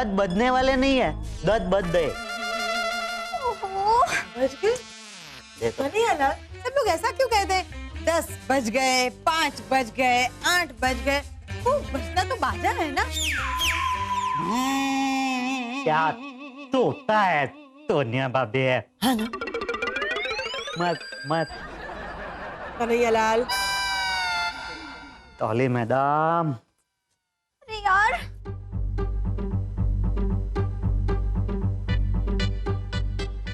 दांत बदने वाले नहीं है, दांत बद गए। बज गए? सब लोग ऐसा क्यों कहते हैं? 10 बज गए, 5 बज गए, 8 बज गए। बजना तो बाजा है ना। क्या तोता है तोनिया बाबे है। हाँ ना? मत मत कन्हैयालाल, टॉली मैडम। अरे यार,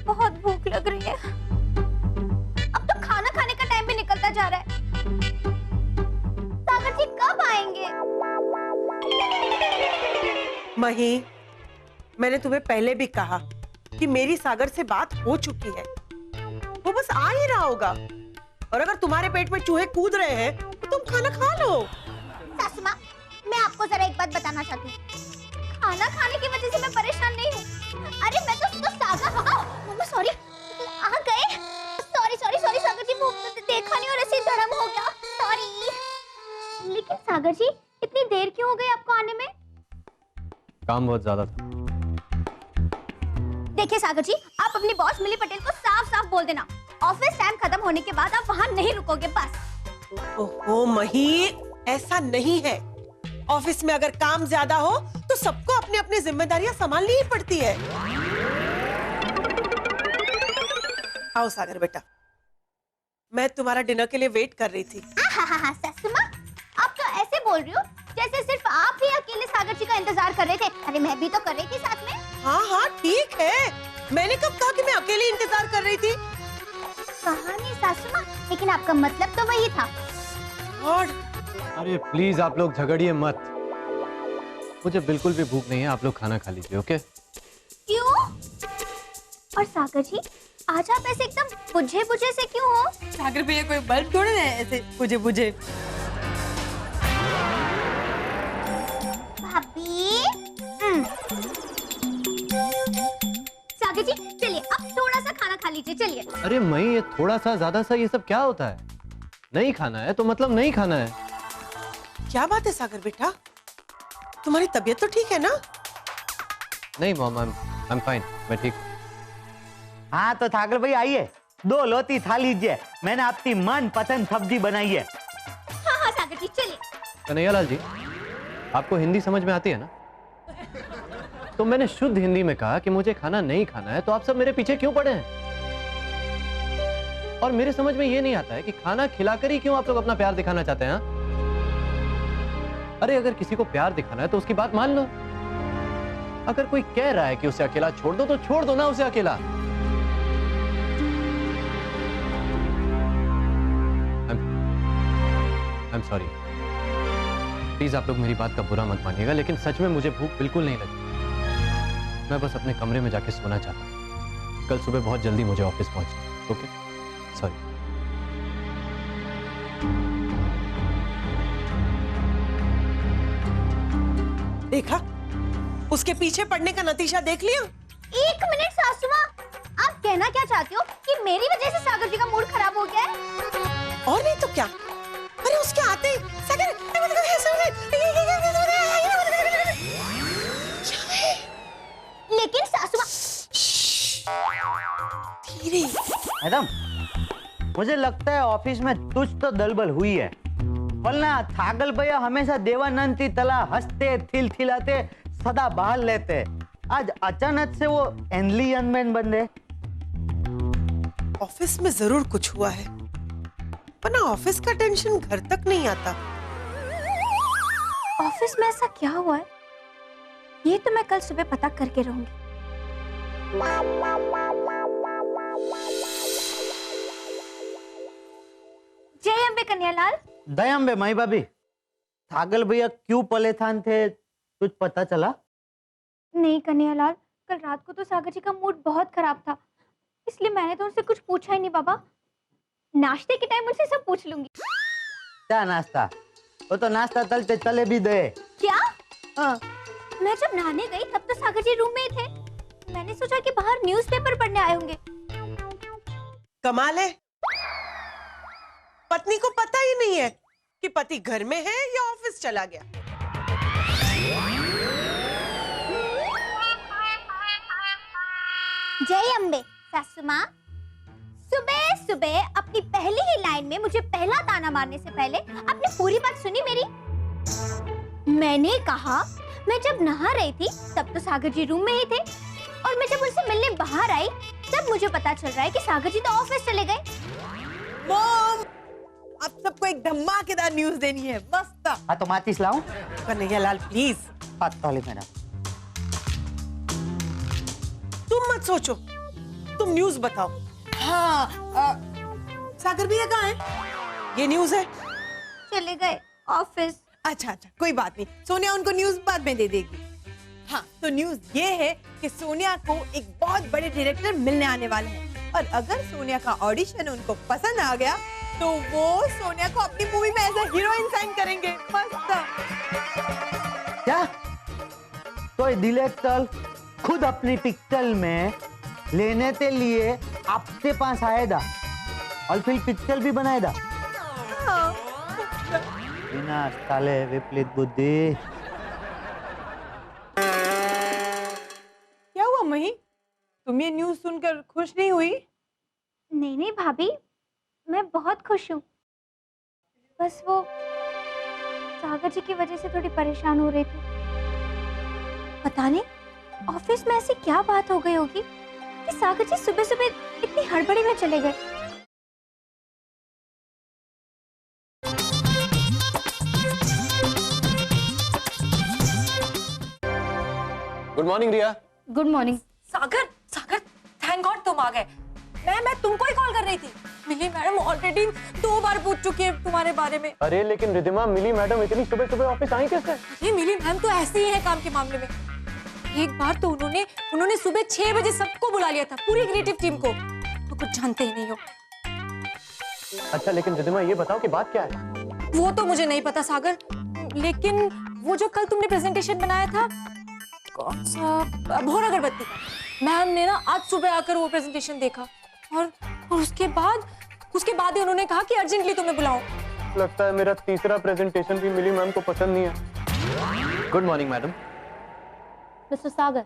बहुत भूख लग रही है। अब तो खाना खाने का टाइम भी निकलता जा रहा है। सागर जी कब आएंगे? मही, मैंने तुम्हें पहले भी कहा कि मेरी सागर से बात हो चुकी है। वो बस आ ही रहा होगा। और अगर तुम्हारे पेट में चूहे कूद रहे हैं तो तुम खाना खा लो। सासू माँ, मैं आपको जरा एक बात बताना चाहती हूँ। खाना खाने की वजह से मैं परेशान नहीं हूँ। अरे मैं तो सागर, मम्मा सॉरी, आ गए। सॉरी सॉरी सॉरी सागर जी, मुंह देखा नहीं और ऐसे ही धड़म हो गया। सॉरी। लेकिन सागर जी, इतनी देर क्यों हो गई आपको आने में? काम बहुत ज्यादा था। देखिए सागर जी, आप अपनी बॉस मिली पटेल को साफ साफ बोल देना, ऑफिस टाइम खत्म होने के बाद आप वहाँ नहीं रुकोगे बस। ओहो मही, ऐसा नहीं है। ऑफिस में अगर काम ज्यादा हो तो सबको अपनी अपनी जिम्मेदारियां संभालनी ही पड़ती है। आओ सागर बेटा, मैं तुम्हारा डिनर के लिए वेट कर रही थी। सासू माँ, आप तो ऐसे बोल रही हो जैसे सिर्फ आप ही अकेले सागर जी का इंतजार कर रहे थे। अरे मैं भी तो कर रही थी साथ में। हाँ हाँ ठीक है, मैंने कब कहा कि मैं अकेले इंतजार कर रही थी? कहा नहीं सासू माँ, लेकिन आपका मतलब तो वही था। और अरे प्लीज आप लोग झगड़िए मत, मुझे बिल्कुल भी भूख नहीं है। आप लोग खाना खा लीजिए। ओके? क्यों? और सागर जी, आज आप ऐसे एकदम बुझे बुझे से क्यों हो? सागर भैया कोई बल्ब थोड़े ना ऐसे बुझे बुझे। भाभी, सागर जी चलिए, अब थोड़ा सा खाना खा लीजिए, चलिए। अरे मई, ये थोड़ा सा ज्यादा सा ये सब क्या होता है? नहीं खाना है तो मतलब नहीं खाना है। क्या बात है सागर बेटा, तुम्हारी तबीयत तो ठीक है ना? नहीं मॉम, आई एम फाइन, मैं ठीक। हाँ तो ठाकर भाई आइए, 2 लोटी खा लीजिए, मैंने आपकी मन पसंद सब्जी बनाई है। हाँ हाँ सागर जी चलिए। कन्हैयालाल जी, आपको हिंदी समझ में आती है ना? तो मैंने शुद्ध हिंदी में कहा कि मुझे खाना नहीं खाना है, तो आप सब मेरे पीछे क्यों पड़े हैं? और मेरे समझ में ये नहीं आता है कि खाना खिलाकर ही क्यों आप लोग अपना प्यार दिखाना चाहते हैं? अरे अगर किसी को प्यार दिखाना है तो उसकी बात मान लो। अगर कोई कह रहा है कि उसे अकेला छोड़ दो तो छोड़ दो ना उसे अकेला। आई एम सॉरी, प्लीज आप लोग मेरी बात का बुरा मत मानिएगा, लेकिन सच में मुझे भूख बिल्कुल नहीं लगी। मैं बस अपने कमरे में जाके सोना चाहता हूँ। कल सुबह बहुत जल्दी मुझे ऑफिस पहुंचना है। ओके? सॉरी। देखा, उसके पीछे पड़ने का नतीजा देख लिया। 1 मिनट सासू माँ, आप कहना क्या चाहती हो कि मेरी वजह से सागर जी का मूड खराब हो गया है? और नहीं तो क्या। अरे उसके आते ही सागर लेकिन सासू माँ, धीरे। मैडम, मुझे लगता है ऑफिस में कुछ तो दलबल हुई है, वरना ठाकर भैया हमेशा देवानंद की तरह हंसते थिलथिलाते सदा बहाल लेते, आज अचानक से वो एनलियन मैन बन गए। ऑफिस में जरूर कुछ हुआ है, वरना ऑफिस का टेंशन घर तक नहीं आता। ऑफिस में ऐसा क्या हुआ है? ये तो मैं कल सुबह पता करके रहूंगी। जय अम्बे कन्यालाल। दयाम्बे माई भाभी, ठाकर भैया क्यों परेशान थे, कुछ पता चला? नहीं कन्यालाल, कल रात को तो सागर जी का मूड बहुत खराब था, इसलिए मैंने तो उनसे कुछ पूछा ही नहीं। बाबा, नाश्ते के टाइम उनसे सब पूछ लूंगी। क्या नाश्ता? वो तो नाश्ता चलते चले भी दे। क्या? हाँ। मैं जब नहाने गई तब तो सागर जी रूम में ही थे। मैंने सोचा कि बाहर न्यूज़पेपर पढ़ने आए होंगे। कमाल है, पत्नी को पता ही नहीं है कि पति घर में है या ऑफिस चला गया। जय अम्बे सासू माँ। सुबह सुबह अपनी पहली ही लाइन में मुझे पहला ताना मारने से पहले आपने पूरी बात सुनी मेरी। मैंने कहा मैं जब नहा रही थी तब तो सागर जी रूम में ही थे, और मैं जब उनसे मिलने बाहर आई तब मुझे पता चल रहा है कि सागर जी तो ऑफिस चले गए। मॉम, आप सबको एक धमाकेदार न्यूज़ देनी है। मस्त। हाँ तो माचिस लाऊं? कन्हैया लाल प्लीज, हाथ ताली मेरा। तुम मत सोचो, तुम न्यूज बताओ। हाँ, सागर भैया कहाँ है? ये न्यूज है। चले गए ऑफिस। अच्छा, कोई बात नहीं, सोनिया उनको न्यूज़ बाद में दे देगी। हाँ, तो न्यूज़ ये है कि सोनिया को एक बहुत बड़े डायरेक्टर मिलने आने वाले हैं, और अगर सोनिया का ऑडिशन उनको पसंद आ गया तो वो सोनिया को अपनी मूवी में एज अ हीरोइन साइन करेंगे। मस्त। क्या? तो डायरेक्टर खुद अपनी पिक्चर में लेने के लिए आपके पास आएगा और फिर पिक्चर भी बनाएगा? बिना साले विपरीत बुद्धि। क्या हुआ मही, तुम ये न्यूज़ सुनकर खुश नहीं हुई? नहीं नहीं भाभी, मैं बहुत खुश हूँ। बस वो सागर जी की वजह से थोड़ी परेशान हो रही थी। पता नहीं ऑफिस में ऐसी क्या बात हो गई होगी कि सागर जी सुबह सुबह इतनी हड़बड़ी में चले गए। Good morning Riya. Good morning. Sagar, Sagar, thank god तुम आ गए। मैं तुमको ही कॉल कर रही थी। मिली मैडम ऑलरेडी 2 बार पूछ चुकी है तुम्हारे बारे में। अरे लेकिन रिधिमा, मिली मैडम इतनी सुबह सुबह ऑफिस आई कैसे? ये मिली मैम तो ऐसी ही है काम के मामले में। एक बार तो उन्होंने सुबह 6 बजे सबको बुला लिया था, पूरी क्रिएटिव टीम को। तो कुछ जानते ही नहीं हो। अच्छा लेकिन रिधिमा ये बताओ कि बात क्या है? वो तो मुझे नहीं पता सागर, लेकिन वो जो कल तुमने प्रेजेंटेशन बनाया था, कौन सा, भोर अगरबत्ती का, मैम ने ना आज सुबह आकर वो प्रेजेंटेशन देखा, और उसके बाद ही उन्होंने कहा कि अर्जेंटली तुम्हें बुलाओ। लगता है मेरा तीसरा प्रेजेंटेशन भी मिली मैम को पसंद नहीं है। Good morning madam. मिस्टर सागर,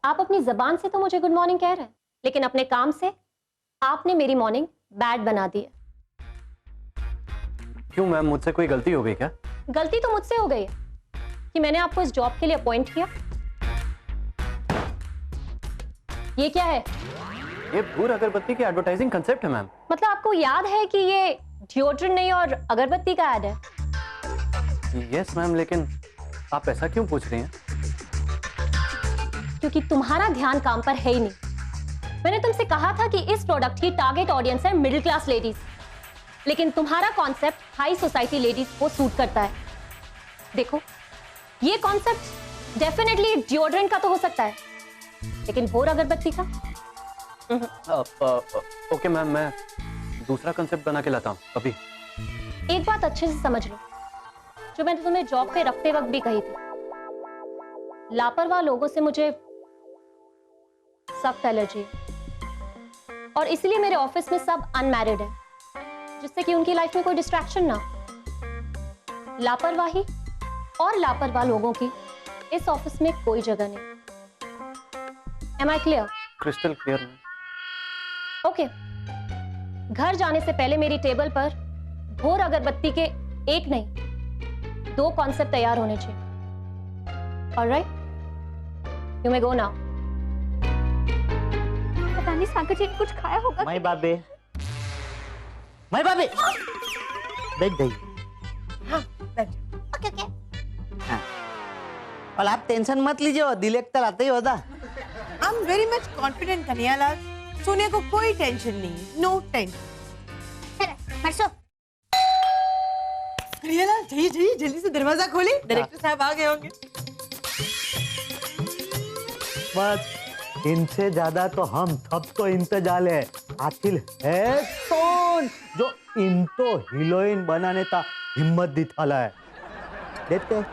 आप अपनी जबान से तो मुझे गुड मॉर्निंग कह रहे हैं, लेकिन अपने काम से आपने मेरी मॉर्निंग बैड बना दी है। क्यों मैम, मुझसे कोई गलती हो गई क्या? गलती तो मुझसे हो गई है कि मैंने आपको इस जॉब के लिए अपॉइंट किया। ये क्या है? ये भूर अगरबत्ती की एडवर्टाइजिंग कंसेप्ट है मैम। मतलब आपको याद है कि ये डिओड्रेंट नहीं और अगरबत्ती का ऐड है? यस मैम, लेकिन आप ऐसा क्यों पूछ रही हैं? क्योंकि तुम्हारा ध्यान काम पर है ही नहीं। मैंने तुमसे कहा था कि इस प्रोडक्ट की टारगेट ऑडियंस है मिडिल क्लास लेडीज, लेकिन तुम्हारा कॉन्सेप्ट हाई सोसाइटी लेडीज को सूट करता है। देखो, ये कॉन्सेप्ट डेफिनेटली डिओड्रेंट का तो हो सकता है, लेकिन भोर अगरबत्ती का? ओके मैम, मैं दूसरा कंसेप्ट बना के लाता हूँ अभी। एक बात अच्छे से समझ लो, जो मैंने तुम्हें जॉब पे रखते वक्त भी कही थी, लापरवाह लोगों से मुझे सख्त एलर्जी है, और इसलिए मेरे ऑफिस में सब अनमैरिड है, जिससे कि उनकी लाइफ में कोई डिस्ट्रैक्शन ना। लापरवाही और लापरवाह लोगों की इस ऑफिस में कोई जगह नहीं। Am I clear? Crystal clear ma'am. Okay, घर जाने से पहले मेरी टेबल पर भोर अगरबत्ती के एक नहीं 2 कॉन्सेप्ट तैयार होने चाहिए। Alright, you may go now. पता नहीं सागर जी ने कुछ खाया होगा। मैं बाबे बैठ गई। हाँ, बैठ। Okay okay. हाँ। और आप टेंशन मत लीजिए, डिलेक्टर आते ही होता। I am very much confident Kanhaiya Lal, Sonia को कोई टेंशन नहीं, नो टेंशन। चलो मरसो। कन्हैया लाल जाइए जल्दी से दरवाजा खोले, डायरेक्टर साहब आ गए होंगे। बस इनसे ज्यादा तो हम सबको इंतजार है। आखिर है कौन जो इनको हीरोइन बनाने का हिम्मत दिखाला है? देखते हैं।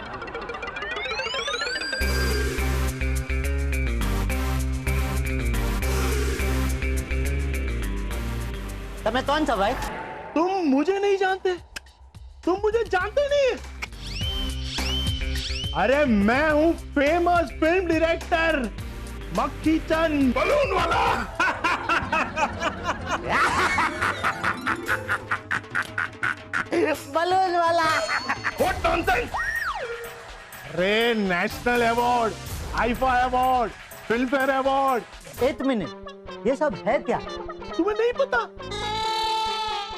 तुम्हें कौन सा भाई? तुम मुझे नहीं जानते, तुम मुझे जानते नहीं। अरे मैं हूं फेमस फिल्म डायरेक्टर मक्खी चंद बलून वाला। बलून वाला। What nonsense! अरे national award, IIFA award, film fair award. एक मिनट, ये सब है क्या? तुम्हें नहीं पता?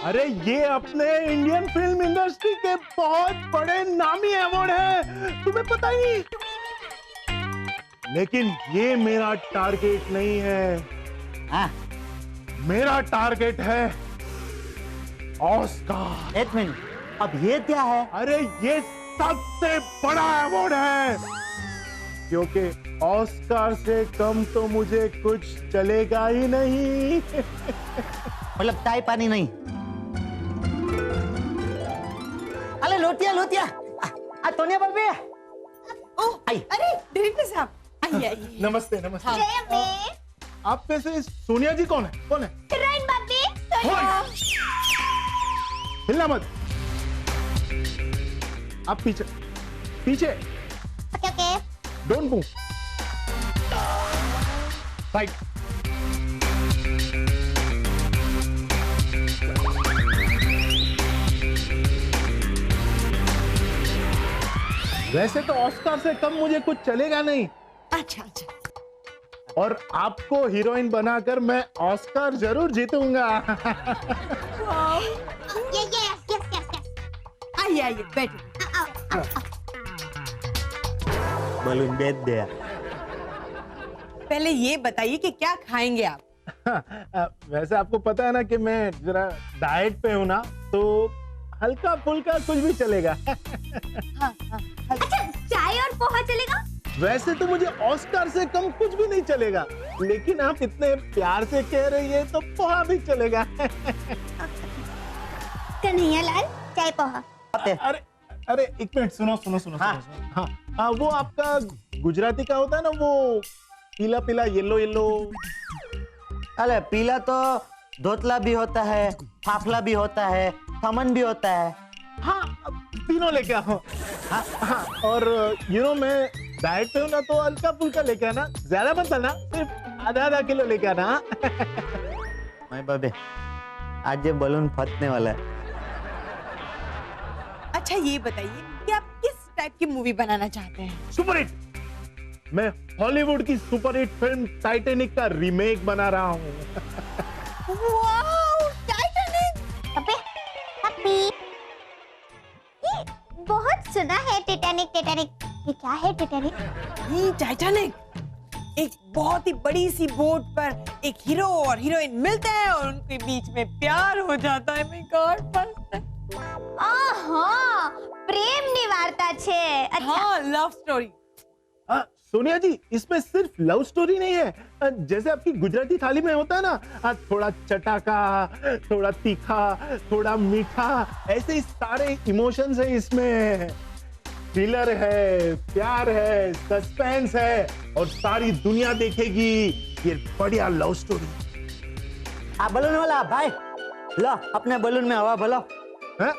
अरे ये अपने इंडियन फिल्म इंडस्ट्री के बहुत बड़े नामी अवार्ड हैं, तुम्हें पता ही नहीं। लेकिन ये मेरा टारगेट नहीं है। हाँ, मेरा टारगेट है ऑस्कार। एक मिनट, अब ये क्या है? अरे ये सबसे बड़ा अवार्ड है, क्योंकि ऑस्कार से कम तो मुझे कुछ चलेगा ही नहीं। मतलब चाय पानी नहीं? अरे लोटिया लोटिया, सोनिया बाबी। ओह, आई। अरे डायरेक्टर साहब, आइए आइए। नमस्ते नमस्ते। जय अम्बे। आप में से सोनिया जी कौन है? कौन है? राइट बाबी। हिलना मत। आप पीछे पीछे। Okay okay. Don't move. Right. वैसे तो ऑस्कार से कम मुझे कुछ चलेगा नहीं, अच्छा अच्छा। और आपको हीरोइन बनाकर मैं ऑस्कार जरूर जीतूंगा। यस। आइए आइए बैठिए। बलून बेच दिया। पहले ये बताइए कि क्या खाएंगे आप? वैसे आपको पता है ना कि मैं जरा डाइट पे हूँ ना, तो हल्का फुल्का कुछ भी चलेगा। हाँ हाँ। अच्छा, चाय और पोहा चलेगा? वैसे तो मुझे ऑस्कार से कम कुछ भी नहीं चलेगा, लेकिन आप इतने प्यार से कह रही है तो पोहा भी चलेगा। कन्हैया लाल, चाय पोहा। अरे अरे एक मिनट, सुनो सुनो सुनो हाँ। सुनो। हाँ, वो आपका गुजराती का होता है ना, वो पीला पीला येलो येलो। अरे पीला तो धोतला भी होता है, फाफला भी होता है, खमन भी होता है। हाँ, तीनों लेके आओ। हाँ, हाँ, और मैं डाइट पे हूँ ना, तो हल्का फुल्का लेके आना, ज्यादा मत लाना, सिर्फ आधा किलो लेके आना। मैं बाबे, आज ये बलून फटने वाला है। अच्छा ये बताइए कि आप किस टाइप की मूवी बनाना चाहते हैं? Super hit. मैं हॉलीवुड की सुपर हिट फिल्म टाइटैनिक का रीमेक बना रहा हूँ। Wow, Titanic. अबे ये बहुत सुना है टाइटैनिक। ये क्या है टाइटैनिक? ये टाइटैनिक एक बहुत ही बड़ी सी बोट पर एक हीरो और हीरोइन मिलते हैं और उनके बीच में प्यार हो जाता है। माय गॉड, मस्त है। आहा, प्रेम निवारता छे। अच्छा। हाँ, लव स्टोरी। सोनिया जी, इसमें सिर्फ लव स्टोरी नहीं है। जैसे आपकी गुजराती थाली में होता है ना, थोड़ा चटाका, थोड़ा तीखा, थोड़ा मीठा, ऐसे ही सारे इमोशंस है इसमें। थ्रिलर है, प्यार है, सस्पेंस है, और सारी दुनिया देखेगी ये बढ़िया लव स्टोरी। बलून वाला भाई, लो अपने बलून में हवा भलो। हाँ?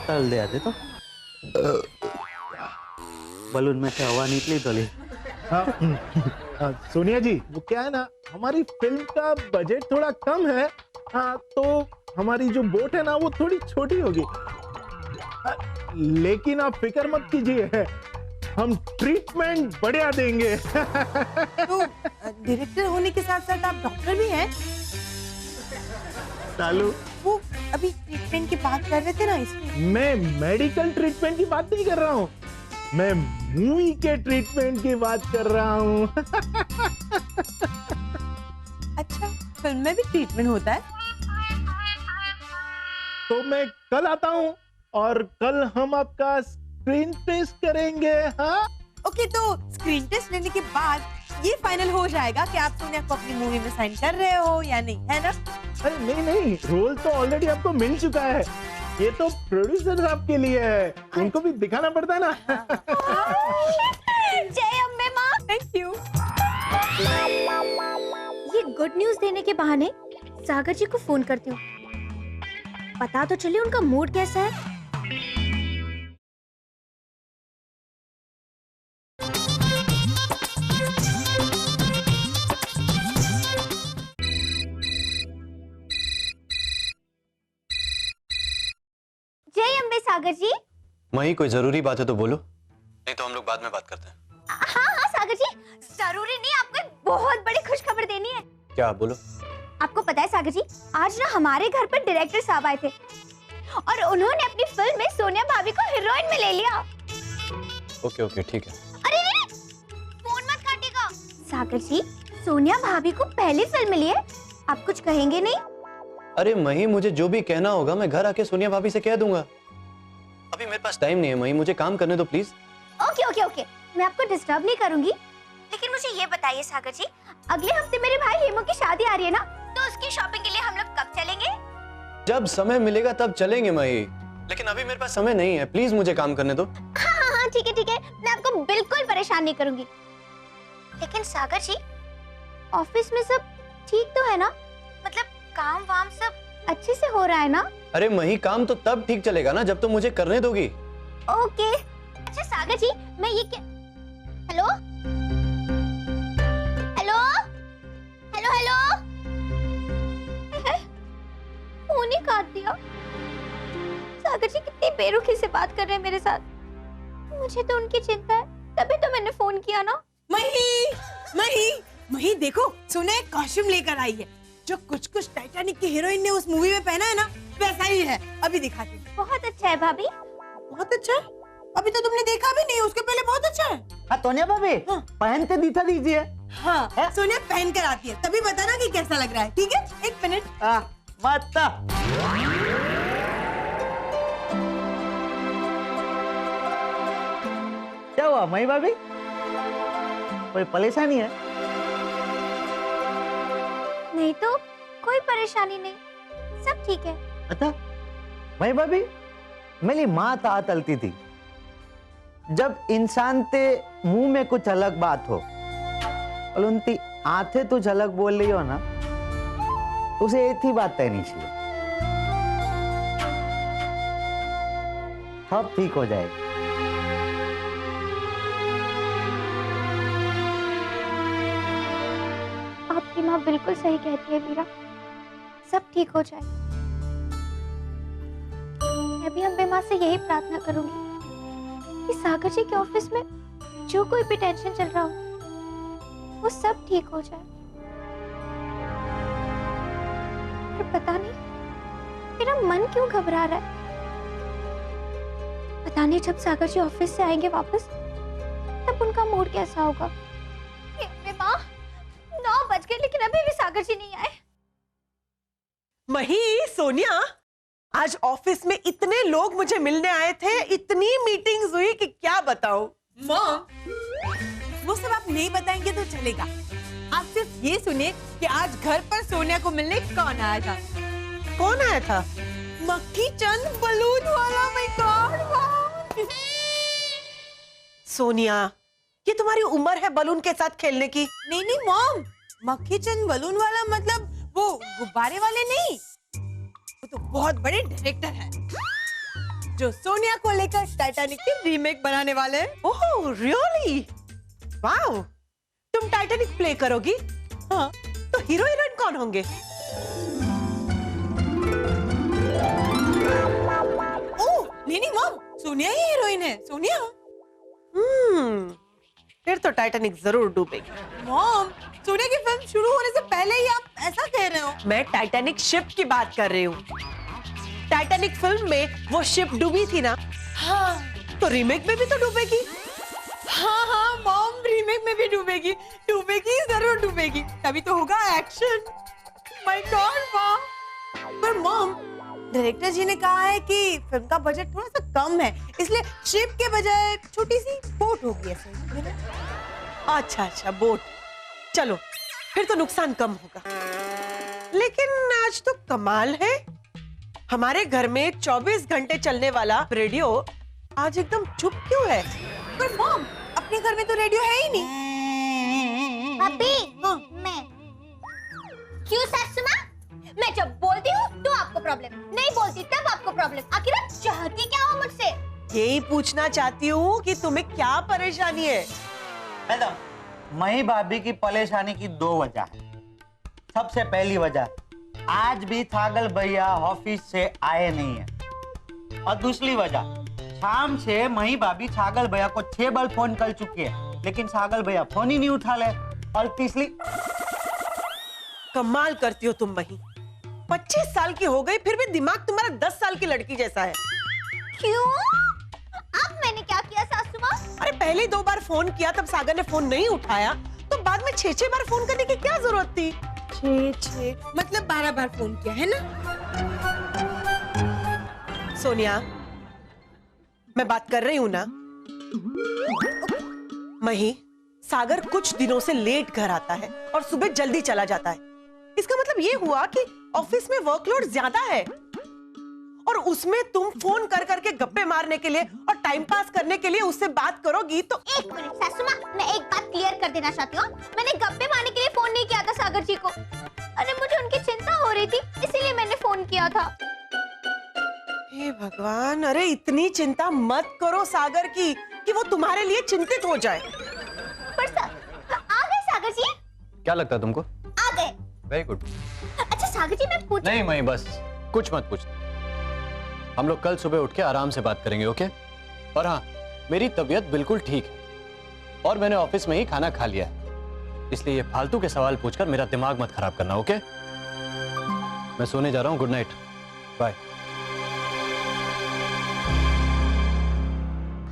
तल दे आते तो बलून में से हवा निकली तो ली। सोनिया जी, वो क्या है ना, हमारी फिल्म का बजट थोड़ा कम है। हाँ, तो हमारी जो बोट है ना, वो थोड़ी छोटी होगी। लेकिन आप फिक्र मत कीजिए, हम ट्रीटमेंट बढ़िया देंगे। तो डायरेक्टर होने के साथ साथ आप डॉक्टर भी हैं? चालू। वो अभी ट्रीटमेंट की बात कर रहे थे ना, इसमें। मैं मेडिकल ट्रीटमेंट की बात नहीं कर रहा हूँ, मैं मूवी के ट्रीटमेंट की बात कर रहा हूँ। अच्छा, फिल्म में भी ट्रीटमेंट होता है? तो मैं कल आता हूँ और कल हम आपका स्क्रीन टेस्ट करेंगे। हाँ, ओके, तो स्क्रीन टेस्ट लेने के बाद ये फाइनल हो जाएगा कि आप सोनिया को अपनी मूवी में साइन कर रहे हो या नहीं, है ना? अरे नहीं, रोल तो ऑलरेडी आपको मिल चुका है। ये तो प्रोड्यूसर आपके लिए है, उनको भी दिखाना पड़ता है ना। जय अम्बे माँ। Thank you. गुड न्यूज देने के बहाने सागर जी को फोन करती हूँ, पता तो चले उनका मूड कैसा है। जय अम्बे सागर जी। मही, कोई जरूरी बात है तो बोलो, नहीं तो हम लोग बाद में बात करते हैं। हाँ सागर जी, जरूरी नहीं, आपको एक बहुत बड़ी खुशखबर देनी है। क्या, बोलो। आपको पता है सागर जी, आज ना हमारे घर पर डायरेक्टर साहब आए थे और उन्होंने अपनी फिल्म में सोनिया भाभी को हीरोइन में ले लिया। ओके ओके, ठीक है। अरे नहीं, फोन मत काटिएगा। सागर जी, सोनिया भाभी को पहली फिल्म मिली है, आप कुछ कहेंगे नहीं? अरे मही, मुझे जो भी कहना होगा मैं घर आके सोनिया भाभी से कह दूंगा। अभी मेरे पास टाइम नहीं है मही, मुझे काम करने दो प्लीज। ओके ओके ओके, मैं आपको डिस्टर्ब नहीं करूंगी, लेकिन मुझे ये बताइए सागर जी, अगले हफ्ते मेरे भाई हेमू की शादी आ रही है ना, तो उसकी शॉपिंग के लिए हम लोग कब चलेंगे? जब समय मिलेगा तब चलेंगे मही, लेकिन अभी मेरे पास समय नहीं है, प्लीज मुझे काम करने दो। हाँ ठीक है, मैं आपको बिल्कुल परेशान नहीं करूंगी। लेकिन सागर जी, ऑफिस में सब ठीक तो है ना? मतलब काम वाम सब अच्छे से हो रहा है ना? अरे मही, काम तो तब ठीक चलेगा ना जब तुम मुझे करने दोगी। ओके। अच्छा सागर जी, मैं ये क्या, hello hello hello hello, phone ही काट दिया। सागर जी कितनी बेरुखी से बात कर रहे हैं मेरे साथ, मुझे तो उनकी चिंता है, तभी तो मैंने फोन किया ना। मही मही मही, देखो सोनिया एक कॉस्ट्यूम लेकर आई है, जो कुछ कुछ टाइटैनिक की हीरोइन ने उस मूवी में पहना है ना, वैसा ही है। अभी दिखाती हूँ। बहुत अच्छा है भाभी। बहुत अच्छा है? अभी तो तुमने देखा भी नहीं, उसके पहले बहुत अच्छा है। हाँ सोनिया भाभी, हाँ। पहनते दिखा दीजिए। हाँ, सोनिया पहन कर आती है, तभी बताना कि कैसा लग रहा है। ठीक है, एक मिनट। मत। क्या हुआ मई भाभी, कोई परेशानी है? नहीं तो कोई परेशानी नहीं, सब ठीक है। अच्छा मई भाभी, मेरी माँ ता तलती थी, जब इंसान ते मुंह में कुछ अलग बात हो और उनकी आंखें कुछ अलग बोल रही हो ना, उसे एक ही बात कहनी चाहिए, सब ठीक हो जाएगा। आपकी माँ बिल्कुल सही कहती है वीरा, सब ठीक हो जाए। मैं भी अम्बे माँ से यही प्रार्थना करूंगी कि सागर जी के ऑफिस में जो कोई भी टेंशन चल रहा हो वो सब ठीक हो जाए। पर पता नहीं मेरा मन क्यों घबरा रहा है, पता नहीं जब सागर जी ऑफिस से आएंगे वापस तब उनका मूड कैसा होगा। अम्बे माँ, 9 बज गए लेकिन अभी भी सागर जी नहीं आए। मही, सोनिया, आज ऑफिस में इतने लोग मुझे मिलने आए थे, इतनी मीटिंग्स हुई कि क्या बताऊं। मॉम, वो सब आप नहीं बताएंगे तो चलेगा, आप सिर्फ ये सुनिए कि आज घर पर सोनिया को मिलने कौन आया था। कौन आया था? मक्खी चंद बलून वाला। My god. सोनिया, ये तुम्हारी उम्र है बलून के साथ खेलने की? नहीं नहीं मॉम, मक्खी चंद बलून वाला मतलब वो गुब्बारे वाले नहीं, वो तो बहुत बड़े डायरेक्टर है जो सोनिया को लेकर टाइटैनिक की रीमेक बनाने वाले हैं। Oh really? वाओ, तुम टाइटैनिक प्ले करोगी? हाँ, तो हीरो हीरोइन कौन होंगे? ओह नहीं मॉम, सोनिया ही हीरोइन है, सोनिया। फिर तो टाइटैनिक जरूर डूबेगी। मॉम, सोनिया की फिल्म शुरू होने से पहले ही आप ऐसा कह रहे हो। मैं टाइटैनिक शिप की बात कर रही हूँ। टाइटैनिक फिल्म में वो शिप डूबी थी ना? हाँ, तो रीमेक में भी तो डूबेगी। हाँ मॉम, रीमेक में भी डूबेगी, जरूर डूबेगी, तभी तो होगा एक्शन। My God mom. पर मॉम, डायरेक्टर जी ने कहा है कि फिल्म का बजट थोड़ा सा कम है, इसलिए शिप के बजाय छोटी सी बोट होगी ऐसे। अच्छा, बोट। चलो, फिर तो नुकसान कम होगा। लेकिन आज तो कमाल है, हमारे घर में 24 घंटे चलने वाला रेडियो आज एकदम चुप क्यों है? पर मॉम, अपने घर में तो रेडियो है ही नहीं। अभी हाँ। मैं क्यों सासू माँ? मैं जब बोलती हूँ तो आपको प्रॉब्लम, नहीं बोलती तब आपको प्रॉब्लम। आखिर आप चाहती क्या हो मुझसे? यही पूछना चाहती हूँ कि तुम्हें क्या परेशानी है। मैडम, मही भाभी की परेशानी की 2 वजह है। सबसे पहली वजह, आज भी छागल भैया ऑफिस से आए नहीं है। और दूसरी वजह, शाम से मही भाभी छागल भैया को 6 बार फोन कर चुकी है, लेकिन छागल भैया फोन ही नहीं उठा ले। और तीसरी, कमाल करती हो तुम मही। 25 साल की हो गई फिर भी दिमाग तुम्हारा 10 साल की लड़की जैसा है। क्यों? अब मैंने क्या किया सासू माँ? अरे पहले 2 बार फोन किया तब सागर ने फोन नहीं उठाया, तो बाद में 6 बार फोन करने की क्या जरूरत थी? 6 मतलब 12 बार फोन किया है ना? सोनिया, मैं बात कर रही हूँ ना। मही, सागर कुछ दिनों से लेट घर आता है और सुबह जल्दी चला जाता है। इसका मतलब ये हुआ कि ऑफिस में वर्कलोड ज्यादा है, और उसमें तुम फोन कर करके गप्पे मारने के लिए और टाइम पास करने के लिए उससे बात करोगी तो। एक मिनट सासू माँ, मैं एक बात क्लियर कर देना चाहती हूँ। मैंने गप्पे मारने के लिए फोन नहीं किया था सागर जी को। अरे मुझे उनकी चिंता हो रही थी, इसीलिए मैंने फोन किया था। हे भगवान, अरे इतनी चिंता मत करो सागर की कि वो तुम्हारे लिए चिंतित हो जाए। पर आ गए सागर जी? क्या लगता है तुमको? आ गए। Very good. अच्छा सागर जी, मैं पूछ नहीं मई, बस कुछ मत पूछ। हम लोग कल सुबह उठ के आराम से बात करेंगे, ओके? और हाँ, मेरी तबीयत बिल्कुल ठीक है और मैंने ऑफिस में ही खाना खा लिया है, इसलिए ये फालतू के सवाल पूछकर मेरा दिमाग मत खराब करना, ओके? मैं सोने जा रहा हूँ। Good night, bye.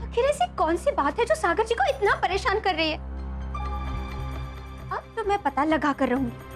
आखिर ऐसी कौन सी बात है जो सागर जी को इतना परेशान कर रही है? अब तो मैं पता लगा कर रहूंगी।